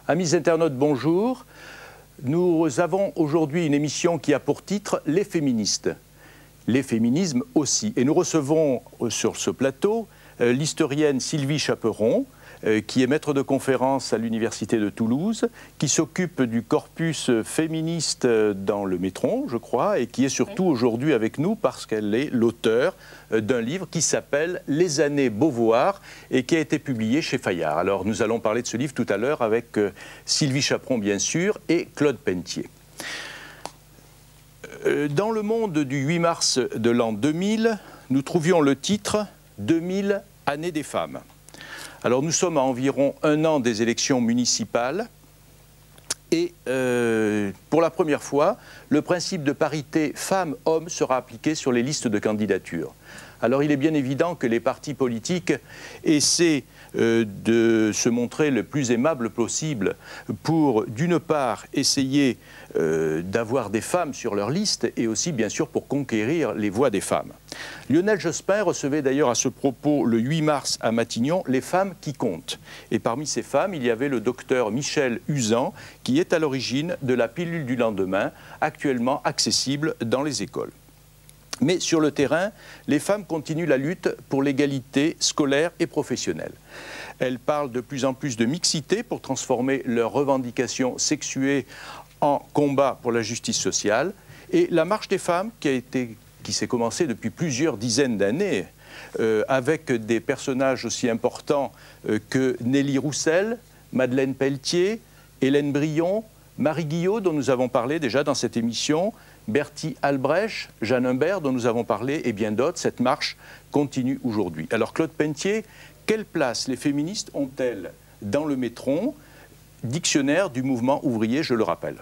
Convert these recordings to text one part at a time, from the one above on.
Amis internautes, bonjour. Nous avons aujourd'hui une émission qui a pour titre « Les féministes ». Les féminismes aussi. Et nous recevons sur ce plateau l'historienne Sylvie Chaperon, qui est maître de conférence à l'Université de Toulouse, qui s'occupe du corpus féministe dans le Métron, je crois, et qui est surtout aujourd'hui avec nous parce qu'elle est l'auteur d'un livre qui s'appelle « Les années Beauvoir » et qui a été publié chez Fayard. Alors nous allons parler de ce livre tout à l'heure avec Sylvie Chaperon, bien sûr, et Claude Pentier. Dans Le Monde du 8 mars de l'an 2000, nous trouvions le titre « 2000 années des femmes ». Alors nous sommes à environ un an des élections municipales et pour la première fois, le principe de parité femmes-hommes sera appliqué sur les listes de candidature. Alors il est bien évident que les partis politiques essaient de se montrer le plus aimable possible pour, d'une part, essayer d'avoir des femmes sur leur liste et aussi, bien sûr, pour conquérir les voix des femmes. Lionel Jospin recevait d'ailleurs à ce propos, le 8 mars à Matignon, les femmes qui comptent. Et parmi ces femmes, il y avait le docteur Michel Uzan, qui est à l'origine de la pilule du lendemain, actuellement accessible dans les écoles. Mais sur le terrain, les femmes continuent la lutte pour l'égalité scolaire et professionnelle. Elles parlent de plus en plus de mixité pour transformer leurs revendications sexuées en combat pour la justice sociale. Et la marche des femmes, qui s'est commencée depuis plusieurs dizaines d'années, avec des personnages aussi importants que Nelly Roussel, Madeleine Pelletier, Hélène Brion, Marie Guillot, dont nous avons parlé déjà dans cette émission, Bertie Albrecht, Jeanne Humbert, dont nous avons parlé, et bien d'autres. Cette marche continue aujourd'hui. Alors Claude Pentier, quelle place les féministes ont-elles dans le Métron, dictionnaire du mouvement ouvrier, je le rappelle?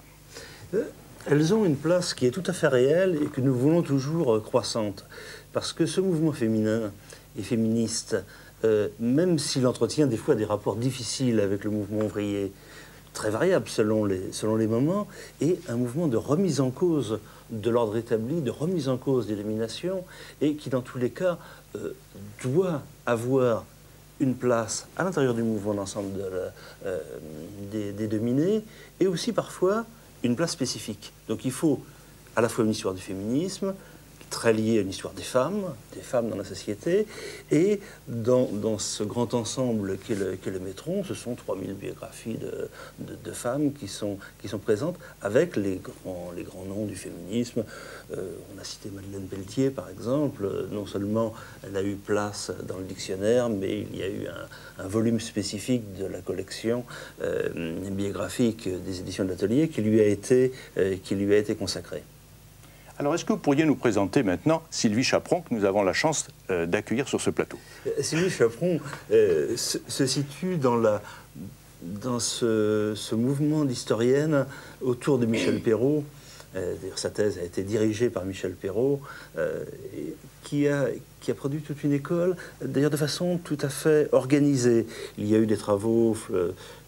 Elles ont une place qui est tout à fait réelle et que nous voulons toujours croissante. Parce que ce mouvement féminin et féministe, même s'il entretient des fois des rapports difficiles avec le mouvement ouvrier, très variable selon les moments, et un mouvement de remise en cause de l'ordre établi, de remise en cause des dominations, et qui dans tous les cas doit avoir une place à l'intérieur du mouvement d'ensemble des dominés, et aussi parfois une place spécifique. Donc il faut à la fois une histoire du féminisme, très liée à une histoire des femmes dans la société, et dans ce grand ensemble qu'est le Métron, ce sont 3000 biographies de femmes qui sont présentes, avec les grands noms du féminisme. On a cité Madeleine Pelletier, par exemple. Non seulement elle a eu place dans le dictionnaire, mais il y a eu un volume spécifique de la collection biographique des éditions de l'Atelier qui lui a été consacrée. Alors, est-ce que vous pourriez nous présenter maintenant Sylvie Chaperon, que nous avons la chance d'accueillir sur ce plateau? Sylvie Chaperon se situe dans ce mouvement d'historienne autour de Michel Perrault. D'ailleurs, sa thèse a été dirigée par Michel Perrault, qui a produit toute une école, d'ailleurs de façon tout à fait organisée. Il y a eu des travaux,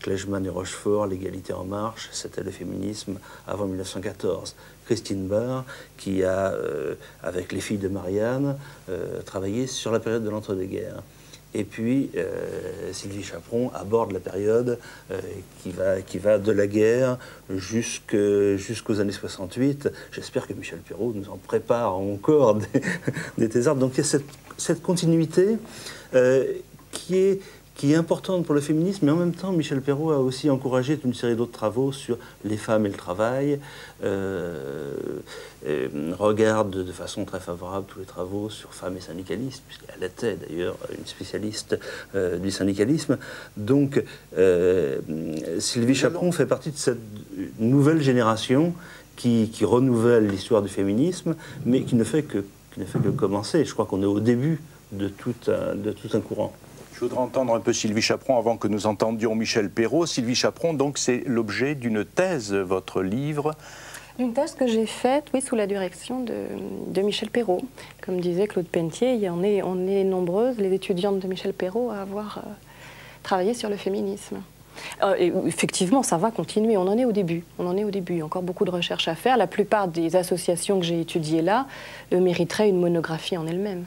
Klejman et Rochefort, l'égalité en marche, c'était le féminisme avant 1914. Christine Barr, qui a, avec les filles de Marianne, travaillé sur la période de l'entre-deux-guerres. Et puis, Sylvie Chaperon aborde la période qui va de la guerre jusqu'aux années 68. J'espère que Michel Perrault nous en prépare encore des thésards. Donc il y a cette continuité qui est importante pour le féminisme, mais en même temps, Michel Perrault a aussi encouragé toute une série d'autres travaux sur les femmes et le travail, regarde de façon très favorable tous les travaux sur femmes et syndicalistes, puisqu'elle était d'ailleurs une spécialiste du syndicalisme. Donc, Sylvie Chaperon fait partie de cette nouvelle génération qui renouvelle l'histoire du féminisme, mais qui ne fait que commencer. Je crois qu'on est au début de tout un courant. Je voudrais entendre un peu Sylvie Chaperon avant que nous entendions Michel Perrault. Sylvie Chaperon, donc c'est l'objet d'une thèse, votre livre. Une thèse que j'ai faite, oui, sous la direction de Michel Perrault. Comme disait Claude Pentier, on est nombreuses, les étudiantes de Michel Perrault, à avoir travaillé sur le féminisme. Et effectivement, ça va continuer. On en est au début. On en est au début. Il y a encore beaucoup de recherches à faire. La plupart des associations que j'ai étudiées là mériteraient une monographie en elles-mêmes.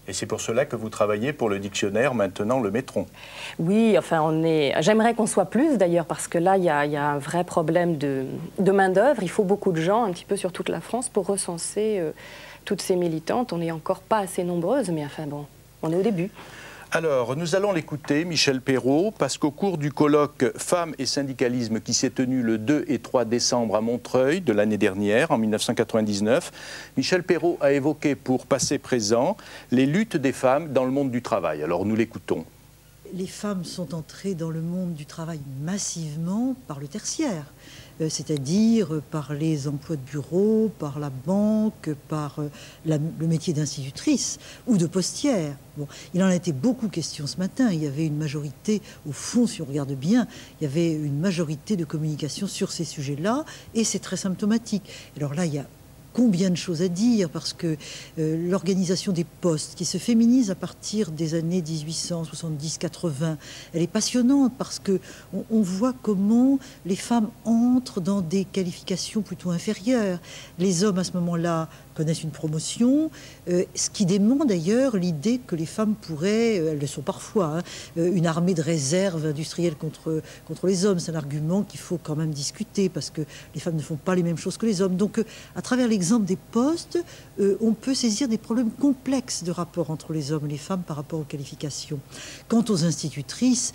Et c'est pour cela que vous travaillez pour le dictionnaire Maintenant le Métron. Oui, enfin, j'aimerais qu'on soit plus d'ailleurs, parce que là, il y a un vrai problème de main-d'œuvre. Il faut beaucoup de gens, un petit peu sur toute la France, pour recenser toutes ces militantes. On n'est encore pas assez nombreuses, mais enfin bon, on est au début. Alors, nous allons l'écouter, Michel Perrault, parce qu'au cours du colloque Femmes et syndicalisme qui s'est tenu le 2 et 3 décembre à Montreuil de l'année dernière, en 1999, Michel Perrault a évoqué pour passé-présent les luttes des femmes dans le monde du travail. Alors, nous l'écoutons. Les femmes sont entrées dans le monde du travail massivement par le tertiaire, c'est-à-dire par les emplois de bureau, par la banque, par le métier d'institutrice ou de postière. Bon, il en a été beaucoup question ce matin. Il y avait une majorité, au fond, si on regarde bien, il y avait une majorité de communication sur ces sujets-là, et c'est très symptomatique. Alors là, il y a combien de choses à dire, parce que l'organisation des postes qui se féminise à partir des années 1870-80, elle est passionnante parce que on voit comment les femmes entrent dans des qualifications plutôt inférieures. Les hommes à ce moment-là connaissent une promotion, ce qui dément d'ailleurs l'idée que les femmes pourraient, elles le sont parfois, une armée de réserve industrielle contre les hommes. C'est un argument qu'il faut quand même discuter parce que les femmes ne font pas les mêmes choses que les hommes. Donc à travers l'exemple des postes, on peut saisir des problèmes complexes de rapport entre les hommes et les femmes par rapport aux qualifications. Quant aux institutrices,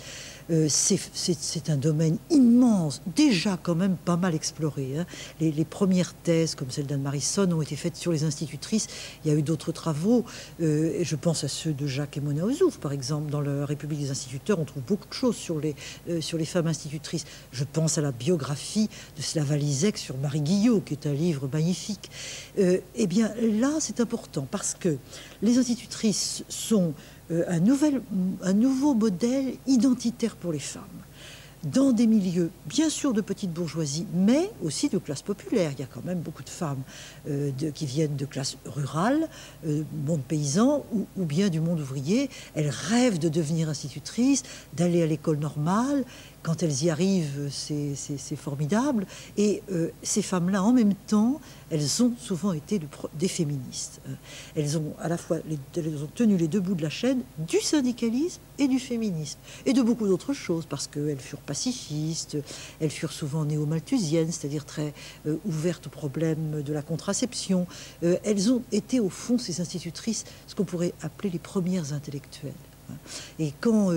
c'est un domaine immense, déjà quand même pas mal exploré. Les premières thèses, comme celle d'Anne Marisson, ont été faites sur les institutrices. Il y a eu d'autres travaux, et je pense à ceux de Jacques et Mona Ozouf, par exemple. Dans la République des instituteurs, on trouve beaucoup de choses sur les femmes institutrices. Je pense à la biographie de Slava Lisek sur Marie Guillot, qui est un livre magnifique. Eh bien, là, c'est important, parce que les institutrices sont un nouveau modèle identitaire pour les femmes, dans des milieux, bien sûr, de petite bourgeoisie, mais aussi de classe populaire. Il y a quand même beaucoup de femmes qui viennent de classe rurale, monde paysan, ou bien du monde ouvrier. Elles rêvent de devenir institutrices, d'aller à l'école normale. Quand elles y arrivent, c'est formidable. Et ces femmes-là, en même temps, elles ont souvent été des féministes. Elles ont à la fois elles ont tenu les deux bouts de la chaîne du syndicalisme et du féminisme. Et de beaucoup d'autres choses, parce qu'elles furent pacifistes, elles furent souvent néo-malthusiennes, c'est-à-dire très ouvertes au problème de la contraception. Elles ont été, au fond, ces institutrices, ce qu'on pourrait appeler les premières intellectuelles. Et quand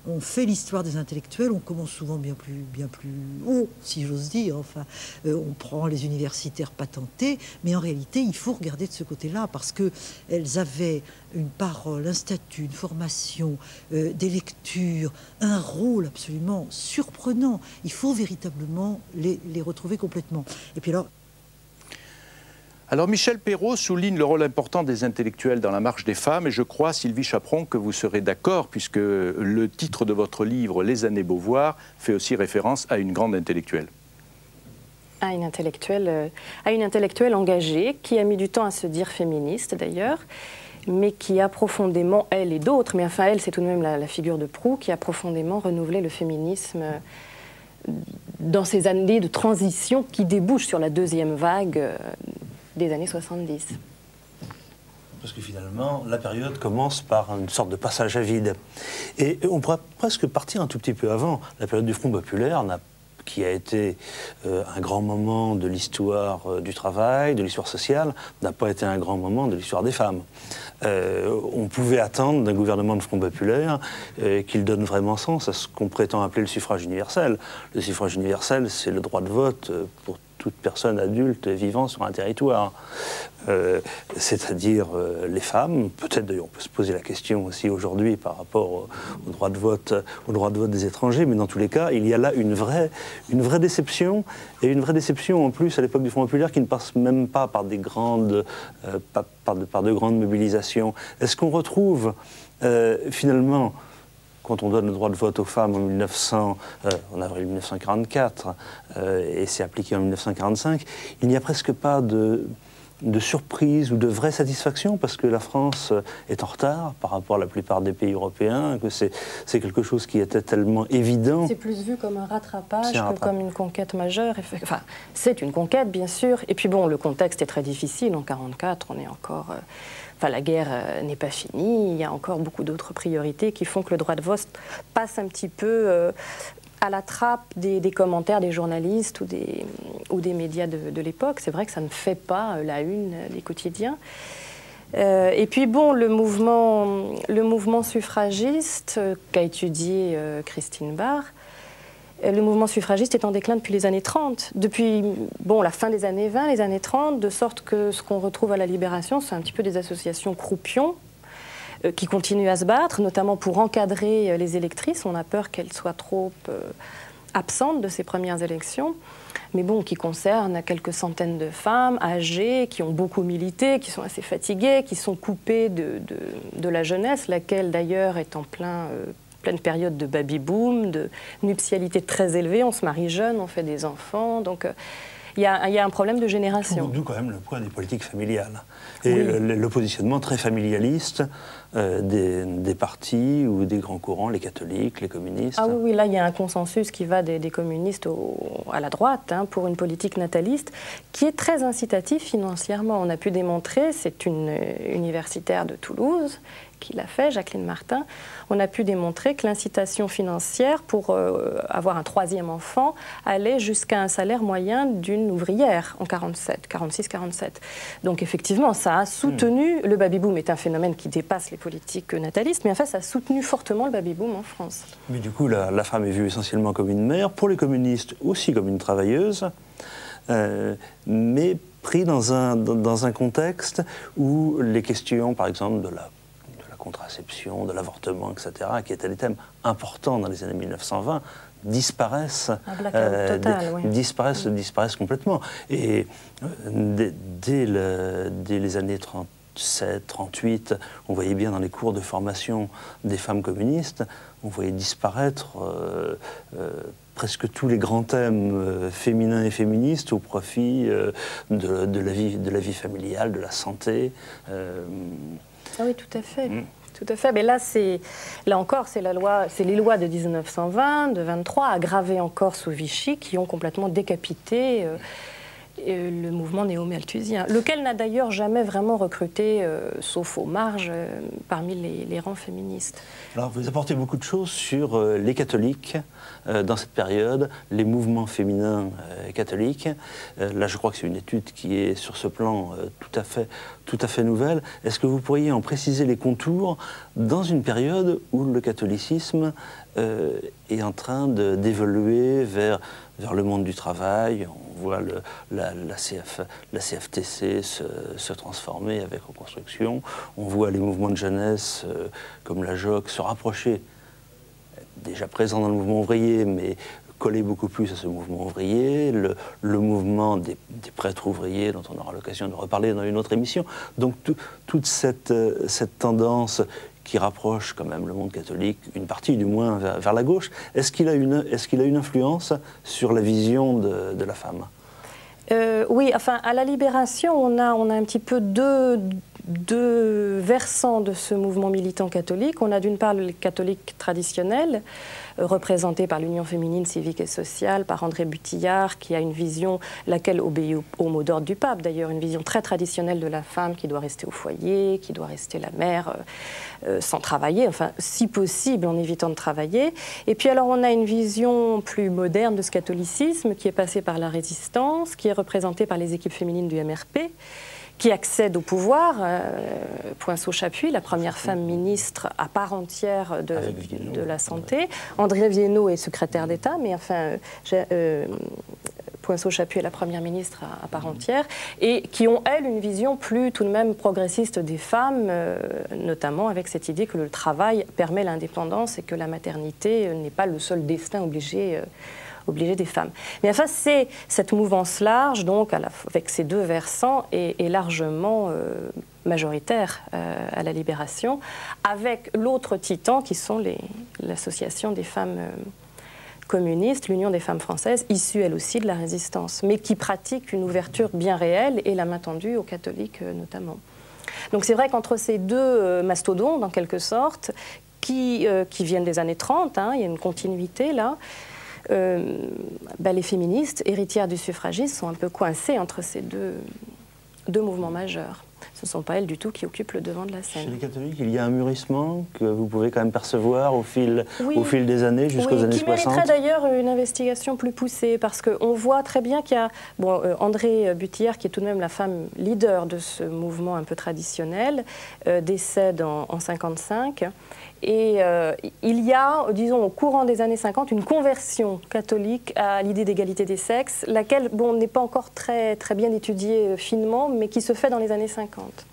on fait l'histoire des intellectuels, on commence souvent bien plus haut, si j'ose dire. Enfin, on prend les universitaires patentés, mais en réalité, il faut regarder de ce côté-là, parce qu'elles avaient une parole, un statut, une formation, des lectures, un rôle absolument surprenant. Il faut véritablement les retrouver complètement. Et puis Alors Michel Perrault souligne le rôle important des intellectuels dans la marche des femmes, et je crois, Sylvie Chaperon, que vous serez d'accord, puisque le titre de votre livre, Les années Beauvoir, fait aussi référence à une grande intellectuelle. À une intellectuelle engagée, qui a mis du temps à se dire féministe d'ailleurs, mais qui a profondément, elle et d'autres, mais enfin elle, c'est tout de même la figure de proue, qui a profondément renouvelé le féminisme dans ces années de transition qui débouchent sur la deuxième vague des années 70. Parce que finalement, la période commence par une sorte de passage à vide. Et on pourrait presque partir un tout petit peu avant. La période du Front populaire, qui a été un grand moment de l'histoire du travail, de l'histoire sociale, n'a pas été un grand moment de l'histoire des femmes. On pouvait attendre d'un gouvernement de Front populaire qu'il donne vraiment sens à ce qu'on prétend appeler le suffrage universel. Le suffrage universel, c'est le droit de vote pour toute personne adulte vivant sur un territoire, c'est-à-dire les femmes. Peut-être d'ailleurs on peut se poser la question aussi aujourd'hui par rapport au droit de vote des étrangers, mais dans tous les cas il y a là une vraie déception, et une vraie déception en plus à l'époque du Front populaire qui ne passe même pas par des grandes par de grandes mobilisations. Est-ce qu'on retrouve finalement, quand on donne le droit de vote aux femmes en avril 1944, et c'est appliqué en 1945, il n'y a presque pas de surprise ou de vraie satisfaction, parce que la France est en retard par rapport à la plupart des pays européens, que c'est quelque chose qui était tellement évident. C'est plus vu comme un rattrapage que comme une conquête majeure. Enfin, c'est une conquête, bien sûr. Et puis bon, le contexte est très difficile. En 1944, on est encore la guerre n'est pas finie, il y a encore beaucoup d'autres priorités qui font que le droit de vote passe un petit peu à la trappe des commentaires des journalistes ou des médias de l'époque. C'est vrai que ça ne fait pas la une des quotidiens. Et puis bon, le mouvement suffragiste qu'a étudié Christine Barr, le mouvement suffragiste est en déclin depuis les années 30, depuis la fin des années 20, les années 30, de sorte que ce qu'on retrouve à la Libération, c'est un petit peu des associations croupions qui continuent à se battre, notamment pour encadrer les électrices. On a peur qu'elles soient trop absentes de ces premières élections, mais bon, qui concernent quelques centaines de femmes âgées, qui ont beaucoup milité, qui sont assez fatiguées, qui sont coupées de la jeunesse, laquelle d'ailleurs est en pleine période de baby-boom, de nuptialité très élevée, on se marie jeune, on fait des enfants, donc il y a un problème de génération. D'où quand même le poids des politiques familiales. Et oui. le positionnement très familialiste des partis ou des grands courants, les catholiques, les communistes. Ah oui, là il y a un consensus qui va des communistes à la droite pour une politique nataliste qui est très incitative financièrement. On a pu démontrer, c'est une universitaire de Toulouse qui l'a fait, Jacqueline Martin, on a pu démontrer que l'incitation financière pour avoir un 3e enfant allait jusqu'à un salaire moyen d'une ouvrière en 46-47. Donc effectivement, ça a soutenu, le baby-boom est un phénomène qui dépasse les politiques natalistes, mais en fait, ça a soutenu fortement le baby-boom en France. Mais du coup, la femme est vue essentiellement comme une mère, pour les communistes aussi comme une travailleuse, mais pris dans un contexte où les questions, par exemple, de la contraception, de l'avortement, etc., qui étaient des thèmes importants dans les années 1920, disparaissent, disparaissent complètement. Et dès les années 37, 38, on voyait bien dans les cours de formation des femmes communistes, on voyait disparaître presque tous les grands thèmes féminins et féministes au profit de la vie familiale, de la santé. Ah oui, tout à fait. Tout à fait. Mais là encore, c'est les lois de 1920, de 23, aggravées encore sous Vichy, qui ont complètement décapité le mouvement néo-malthusien, lequel n'a d'ailleurs jamais vraiment recruté, sauf aux marges, parmi les rangs féministes. Alors, vous apportez beaucoup de choses sur les catholiques dans cette période, les mouvements féminins catholiques. Là, je crois que c'est une étude qui est, sur ce plan, tout à fait nouvelle. Est-ce que vous pourriez en préciser les contours dans une période où le catholicisme est en train d'évoluer vers le monde du travail? On voit la CFTC se transformer avec Reconstruction. On voit les mouvements de jeunesse comme la JOC se rapprocher, déjà présent dans le mouvement ouvrier, mais coller beaucoup plus à ce mouvement ouvrier, le mouvement des prêtres ouvriers, dont on aura l'occasion de reparler dans une autre émission. Donc toute cette tendance qui rapproche quand même le monde catholique, une partie du moins, vers la gauche, est-ce qu'il a une influence sur la vision de la femme? Oui, enfin, à la Libération, on a un petit peu deux versants de ce mouvement militant catholique. On a d'une part le catholique traditionnel, représenté par l'Union féminine civique et sociale, par André Butillard, qui a une vision, laquelle obéit au mot d'ordre du pape, d'ailleurs, une vision très traditionnelle de la femme qui doit rester au foyer, qui doit rester la mère sans travailler, enfin, si possible, en évitant de travailler. Et puis alors, on a une vision plus moderne de ce catholicisme qui est passé par la résistance, qui est représentée par les équipes féminines du MRP, qui accède au pouvoir, Poinceau-Chapuis, la première femme ministre à part entière de la Santé. André Viénot est secrétaire d'État, mais enfin, Poinceau-Chapuis est la première ministre à part entière, et qui ont, elles, une vision plus tout de même progressiste des femmes, notamment avec cette idée que le travail permet l'indépendance et que la maternité n'est pas le seul destin obligé des femmes. Mais enfin, c'est cette mouvance large, donc, avec ces deux versants, est largement majoritaire à la Libération, avec l'autre titan qui sont l'association des femmes communistes, l'Union des femmes françaises, issue elle aussi de la résistance, mais qui pratique une ouverture bien réelle et la main tendue aux catholiques notamment. Donc c'est vrai qu'entre ces deux mastodontes, en quelque sorte, qui viennent des années 30, il y a une continuité là, les féministes, héritières du suffragisme, sont un peu coincées entre ces deux mouvements majeurs. ne sont pas elles du tout qui occupent le devant de la scène. Chez les catholiques, il y a un mûrissement que vous pouvez quand même percevoir au fil des années, jusqu'aux années 60. Qui mériterait d'ailleurs une investigation plus poussée, parce qu'on voit très bien qu'il y a André Butillère, qui est tout de même la femme leader de ce mouvement un peu traditionnel, décède en 1955. Et il y a, disons, au courant des années 50, une conversion catholique à l'idée d'égalité des sexes, laquelle n'est pas encore très bien étudiée finement, mais qui se fait dans les années 50.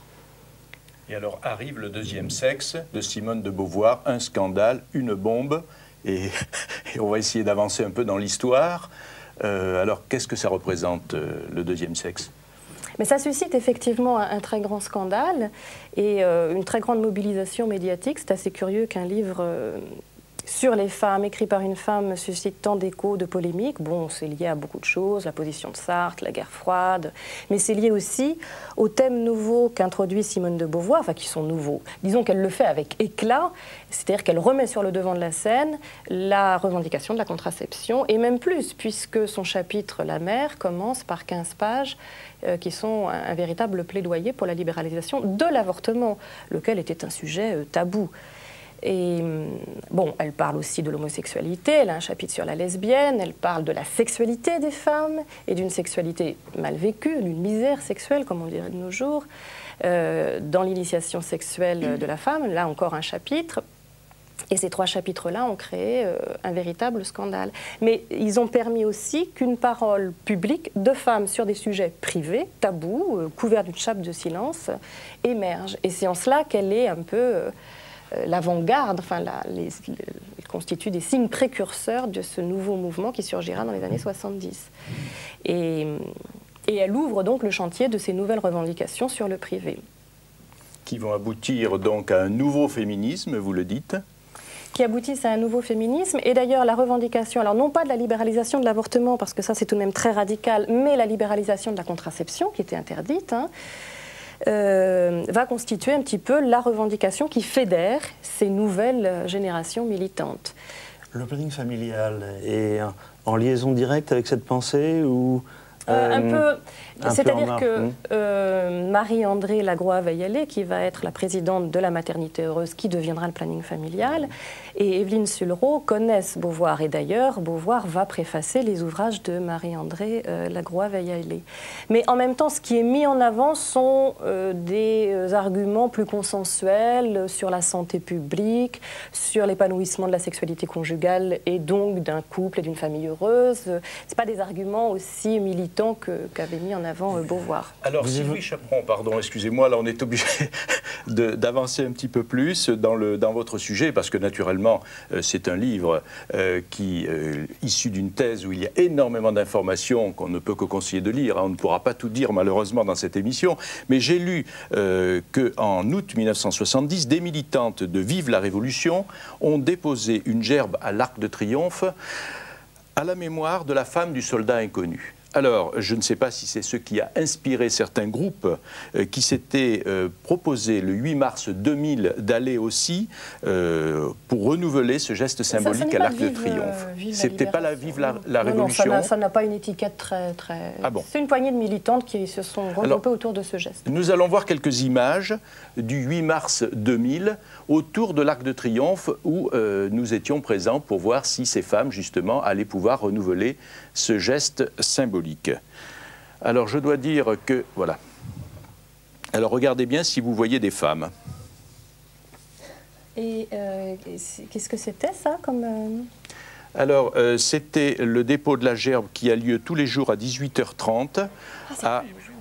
Et alors arrive le deuxième sexe de Simone de Beauvoir, un scandale, une bombe, et on va essayer d'avancer un peu dans l'histoire. Alors qu'est-ce que ça représente, le deuxième sexe ? Mais ça suscite effectivement un très grand scandale et une très grande mobilisation médiatique. C'est assez curieux qu'un livre sur les femmes, écrit par une femme, suscite tant d'échos, de polémiques. Bon, c'est lié à beaucoup de choses, la position de Sartre, la guerre froide, mais c'est lié aussi aux thèmes nouveaux qu'introduit Simone de Beauvoir, enfin qui sont nouveaux. Disons qu'elle le fait avec éclat, c'est-à-dire qu'elle remet sur le devant de la scène la revendication de la contraception, et même plus, puisque son chapitre « La mère » commence par 15 pages qui sont un véritable plaidoyer pour la libéralisation de l'avortement, lequel était un sujet tabou. Et bon, elle parle aussi de l'homosexualité, elle a un chapitre sur la lesbienne, elle parle de la sexualité des femmes et d'une sexualité mal vécue, d'une misère sexuelle, comme on dirait de nos jours, dans l'initiation sexuelle de la femme, là encore un chapitre. Et ces 3 chapitres-là ont créé un véritable scandale. Mais ils ont permis aussi qu'une parole publique de femmes sur des sujets privés, tabous, couverts d'une chape de silence, émerge. Et c'est en cela qu'elle est un peu l'avant-garde, enfin, elle constitue des signes précurseurs de ce nouveau mouvement qui surgira dans les années 70. Et elle ouvre donc le chantier de ces nouvelles revendications sur le privé. Qui vont aboutir donc à un nouveau féminisme, vous le dites ? Qui aboutissent à un nouveau féminisme. Et d'ailleurs, la revendication, alors non pas de la libéralisation de l'avortement, parce que ça c'est tout de même très radical, mais la libéralisation de la contraception, qui était interdite, va constituer un petit peu la revendication qui fédère ces nouvelles générations militantes. Le planning familial est en liaison directe avec cette pensée ou un peu, c'est-à-dire que Marie-André Lagroix-Veillet, qui va être la présidente de la maternité heureuse, qui deviendra le planning familial, et Évelyne Sullereau connaissent Beauvoir. Et d'ailleurs, Beauvoir va préfacer les ouvrages de Marie-André Lagroix-Veillet. Mais en même temps, ce qui est mis en avant sont des arguments plus consensuels sur la santé publique, sur l'épanouissement de la sexualité conjugale et donc d'un couple et d'une famille heureuse. Ce pas des arguments aussi militants qu'avait mis en avant Beauvoir. Alors, Sylvie Chaperon, pardon, excusez-moi, là on est obligé d'avancer un petit peu plus dans votre sujet, parce que naturellement, c'est un livre issu d'une thèse où il y a énormément d'informations qu'on ne peut que conseiller de lire. On ne pourra pas tout dire, malheureusement, dans cette émission. Mais j'ai lu qu'en août 1970, des militantes de Vive la Révolution ont déposé une gerbe à l'Arc de Triomphe à la mémoire de la femme du soldat inconnu. Alors, je ne sais pas si c'est ce qui a inspiré certains groupes qui s'étaient proposés le 8 mars 2000 d'aller aussi pour renouveler ce geste symbolique à l'Arc de Triomphe. C'était pas la Vive la Révolution. Non, ça n'a pas une étiquette très... Ah bon. C'est une poignée de militantes qui se sont regroupées autour de ce geste. Nous allons voir quelques images du 8 mars 2000 autour de l'Arc de Triomphe où nous étions présents pour voir si ces femmes, justement, allaient pouvoir renouveler ce geste symbolique. Alors je dois dire que, voilà. Alors regardez bien si vous voyez des femmes. Et qu'est-ce que c'était ça comme... Alors c'était le dépôt de la gerbe qui a lieu tous les jours à 18h30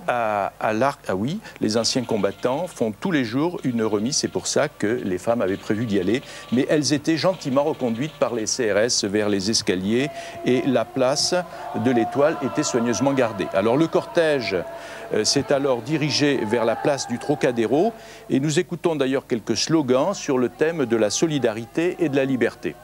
à l'Arc. Ah oui, les anciens combattants font tous les jours une remise, c'est pour ça que les femmes avaient prévu d'y aller, mais elles étaient gentiment reconduites par les CRS vers les escaliers et la place de l'Étoile était soigneusement gardée. Alors le cortège s'est alors dirigé vers la place du Trocadéro et nous écoutons d'ailleurs quelques slogans sur le thème de la solidarité et de la liberté.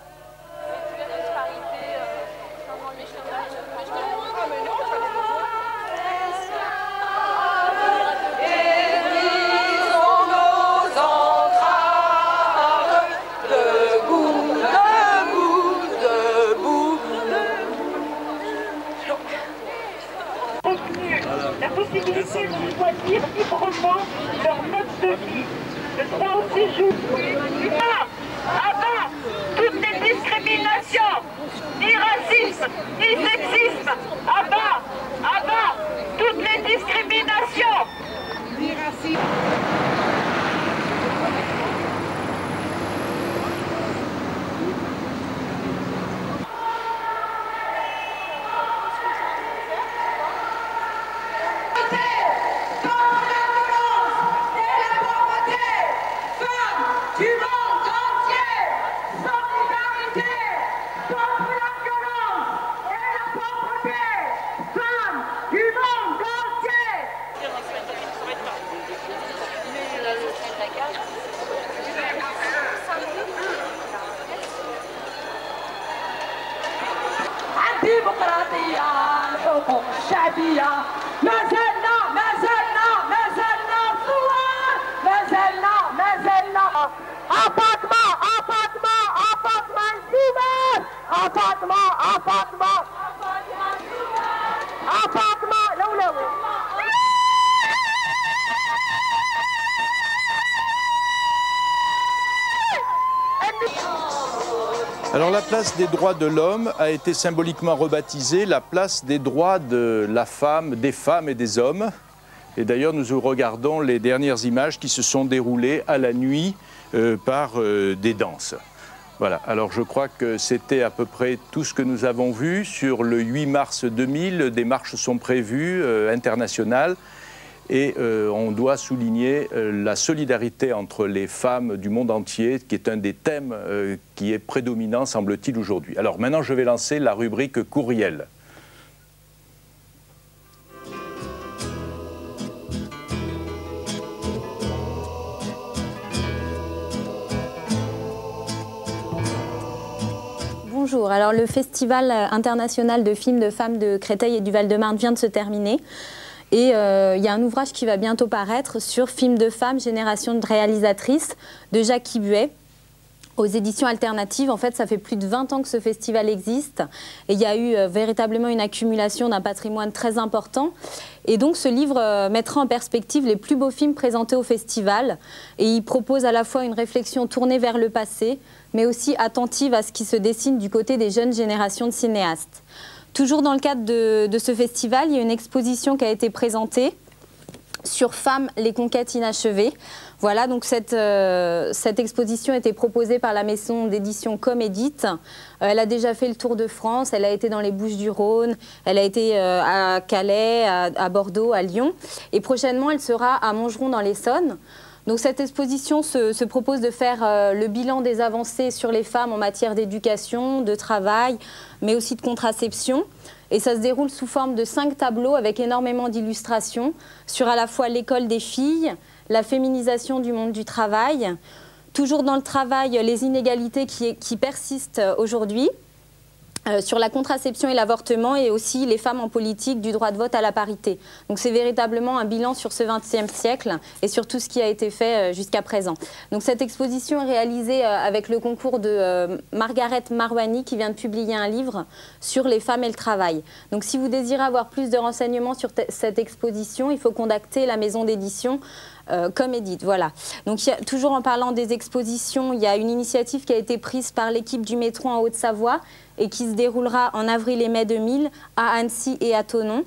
La possibilité de choisir librement leur aussi jouer. Avant toutes les discriminations, ni racisme, ni sexisme. Avant toutes les discriminations, ni racisme. الديمقراطية الحقوق الشعبية ما زلنا ثوار ما زلنا أفاطمة الزوار أفاطمة لولوي. Alors la place des droits de l'homme a été symboliquement rebaptisée la place des droits de la femme, des femmes et des hommes. Et d'ailleurs nous regardons les dernières images qui se sont déroulées à la nuit par des danses. Voilà, alors je crois que c'était à peu près tout ce que nous avons vu. Sur le 8 mars 2000, des marches sont prévues internationales. Et on doit souligner la solidarité entre les femmes du monde entier, qui est un des thèmes qui est prédominant, semble-t-il, aujourd'hui. Alors maintenant, je vais lancer la rubrique courriel. Bonjour, alors le Festival international de films de femmes de Créteil et du Val-de-Marne vient de se terminer. Et il y a un ouvrage qui va bientôt paraître sur Films de femmes, génération de réalisatrices, de Jackie Buet, aux éditions alternatives. En fait, ça fait plus de 20 ans que ce festival existe. Et il y a eu véritablement une accumulation d'un patrimoine très important. Et donc, ce livre mettra en perspective les plus beaux films présentés au festival. Et il propose à la fois une réflexion tournée vers le passé, mais aussi attentive à ce qui se dessine du côté des jeunes générations de cinéastes. Toujours dans le cadre de ce festival, il y a une exposition qui a été présentée sur Femmes, les conquêtes inachevées. Voilà, donc cette exposition a été proposée par la maison d'édition Comédit. Elle a déjà fait le tour de France, elle a été dans les Bouches-du-Rhône, elle a été à Calais, à Bordeaux, à Lyon. Et prochainement, elle sera à Montgeron dans l'Essonne. Donc cette exposition se propose de faire le bilan des avancées sur les femmes en matière d'éducation, de travail, mais aussi de contraception. Et ça se déroule sous forme de 5 tableaux avec énormément d'illustrations sur à la fois l'école des filles, la féminisation du monde du travail, toujours dans le travail, les inégalités qui persistent aujourd'hui, sur la contraception et l'avortement, et aussi les femmes en politique, du droit de vote à la parité. Donc c'est véritablement un bilan sur ce XXe siècle et sur tout ce qui a été fait jusqu'à présent. Donc cette exposition est réalisée avec le concours de Margaret Marwani, qui vient de publier un livre sur les femmes et le travail. Donc si vous désirez avoir plus de renseignements sur cette exposition, il faut contacter la maison d'édition Comédit, voilà. Donc toujours en parlant des expositions, il y a une initiative qui a été prise par l'équipe du métro en Haute-Savoie et qui se déroulera en avril et mai 2000 à Annecy et à Thonon,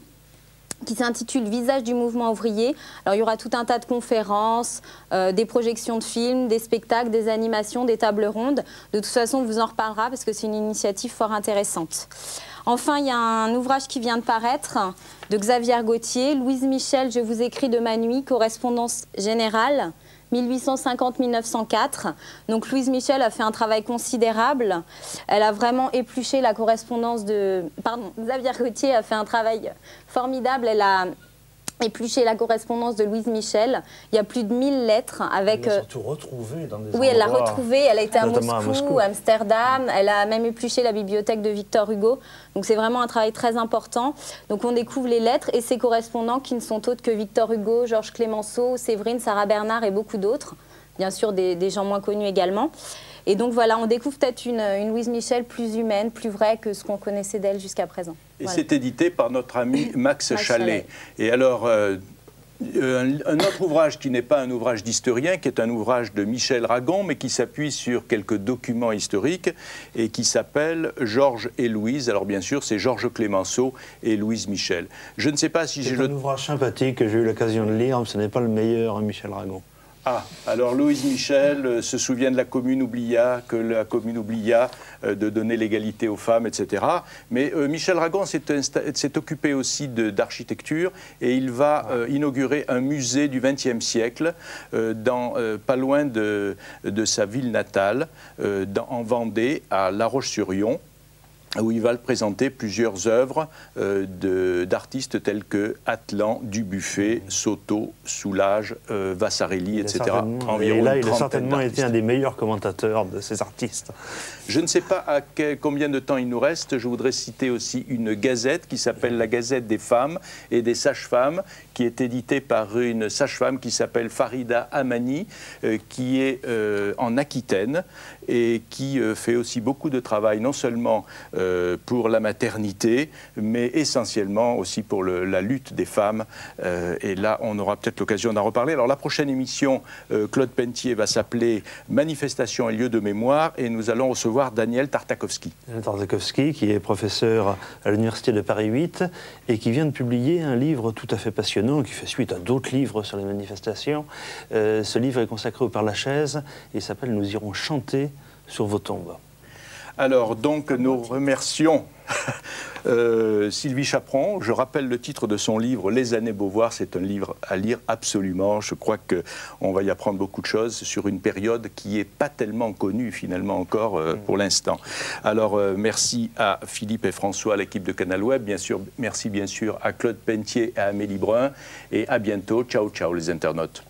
qui s'intitule « Visage du mouvement ouvrier ». Alors il y aura tout un tas de conférences, des projections de films, des spectacles, des animations, des tables rondes. De toute façon, on vous en reparlera parce que c'est une initiative fort intéressante. Enfin, il y a un ouvrage qui vient de paraître de Xavier Gauthier, Louise Michel, je vous écris de ma nuit, correspondance générale, 1850-1904. Donc Louise Michel a fait un travail considérable. Elle a vraiment épluché la correspondance de... Pardon, Xavier Gauthier a fait un travail formidable. Elle a épluché la correspondance de Louise Michel. Il y a plus de 1000 lettres avec... Elle l'a surtout retrouvée dans des endroits... Oui, elle l'a retrouvée. Elle a été à Moscou, Amsterdam. Elle a même épluché la bibliothèque de Victor Hugo. Donc c'est vraiment un travail très important. Donc on découvre les lettres et ses correspondants qui ne sont autres que Victor Hugo, Georges Clémenceau, Séverine, Sarah Bernard et beaucoup d'autres. Bien sûr des gens moins connus également. Et donc voilà, on découvre peut-être une Louise Michel plus humaine, plus vraie que ce qu'on connaissait d'elle jusqu'à présent. Et voilà. c'est édité par notre ami Max Chalet. Et alors, Un autre ouvrage qui n'est pas un ouvrage d'historien, qui est un ouvrage de Michel Ragon, mais qui s'appuie sur quelques documents historiques et qui s'appelle Georges et Louise. Alors bien sûr, c'est Georges Clémenceau et Louise Michel. Je ne sais pas si j'ai un ouvrage sympathique que j'ai eu l'occasion de lire, mais ce n'est pas le meilleur, hein, Michel Ragon. Ah, alors Louise Michel se souvient de la commune oublia, que la commune oublia de donner l'égalité aux femmes, etc. Mais Michel Ragon s'est occupé aussi d'architecture et il va inaugurer un musée du XXe siècle pas loin de sa ville natale, en Vendée, à La Roche-sur-Yon, où il va présenter plusieurs œuvres d'artistes tels que Atlan, Dubuffet, Soto, Soulages, Vassarelli, etc. Et là, il a certainement été un des meilleurs commentateurs de ces artistes. Je ne sais pas combien de temps il nous reste. Je voudrais citer aussi une gazette qui s'appelle la Gazette des femmes et des sages-femmes, qui est éditée par une sage-femme qui s'appelle Farida Amani, qui est en Aquitaine et qui fait aussi beaucoup de travail, non seulement pour la maternité, mais essentiellement aussi pour la lutte des femmes. Et là, on aura peut-être l'occasion d'en reparler. Alors la prochaine émission, Claude Pentier va s'appeler Manifestation et lieu de mémoire, et nous allons recevoir Daniel Tartakovsky. Daniel Tartakovsky, qui est professeur à l'Université de Paris 8 et qui vient de publier un livre tout à fait passionnant, qui fait suite à d'autres livres sur les manifestations. Ce livre est consacré au Père-Lachaise et s'appelle « Nous irons chanter sur vos tombes ». Alors, donc, nous remercions Sylvie Chaperon. Je rappelle le titre de son livre, Les années Beauvoir. C'est un livre à lire absolument. Je crois qu'on va y apprendre beaucoup de choses sur une période qui n'est pas tellement connue, finalement, encore pour l'instant. Alors, merci à Philippe et François, à l'équipe de Canal Web. Bien sûr, merci bien sûr à Claude Pentier et à Amélie Brun. Et à bientôt. Ciao, ciao, les internautes.